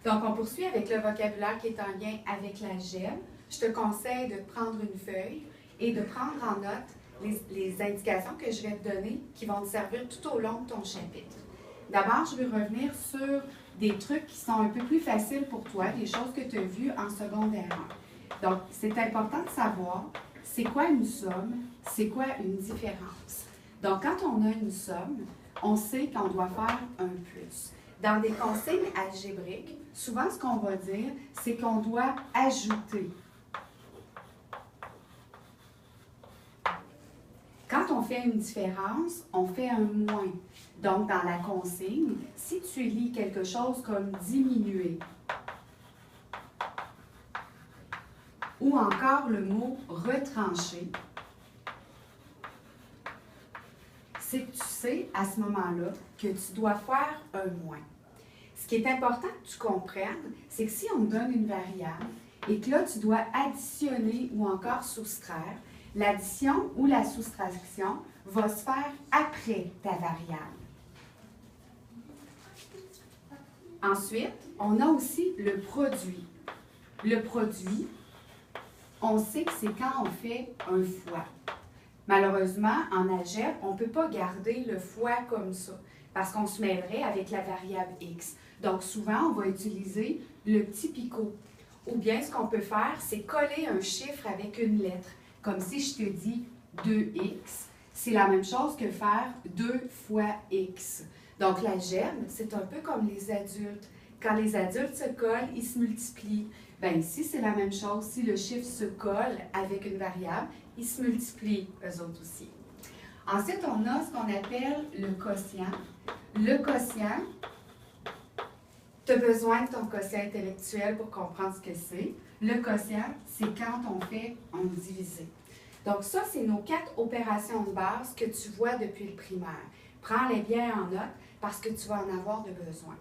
Donc, on poursuit avec le vocabulaire qui est en lien avec l'algèbre. Je te conseille de prendre une feuille et de prendre en note les indications que je vais te donner qui vont te servir tout au long de ton chapitre. D'abord, je vais revenir sur des trucs qui sont un peu plus faciles pour toi, des choses que tu as vues en secondaire 1. Donc, c'est important de savoir c'est quoi une somme, c'est quoi une différence. Donc, quand on a une somme, on sait qu'on doit faire un plus. Dans des consignes algébriques, souvent ce qu'on va dire, c'est qu'on doit ajouter. Quand on fait une différence, on fait un moins. Donc, dans la consigne, si tu lis quelque chose comme diminuer, ou encore le mot retrancher, c'est que tu sais à ce moment-là que tu dois faire un moins. Ce qui est important que tu comprennes, c'est que si on te donne une variable et que là, tu dois additionner ou encore soustraire, l'addition ou la soustraction va se faire après ta variable. Ensuite, on a aussi le produit. Le produit, on sait que c'est quand on fait un fois. Malheureusement, en algèbre, on ne peut pas garder le fois comme ça parce qu'on se mêlerait avec la variable x. Donc, souvent, on va utiliser le petit picot. Ou bien, ce qu'on peut faire, c'est coller un chiffre avec une lettre. Comme si je te dis 2x, c'est la même chose que faire 2 fois x. Donc, l'algèbre, c'est un peu comme les adultes. Quand les adultes se collent, ils se multiplient. Bien, ici, c'est la même chose. Si le chiffre se colle avec une variable, ils se multiplient, eux autres aussi. Ensuite, on a ce qu'on appelle le quotient. Le quotient, tu as besoin de ton quotient intellectuel pour comprendre ce que c'est. Le quotient, c'est quand on fait un divisé. Donc ça, c'est nos 4 opérations de base que tu vois depuis le primaire. Prends-les bien en note parce que tu vas en avoir de besoin.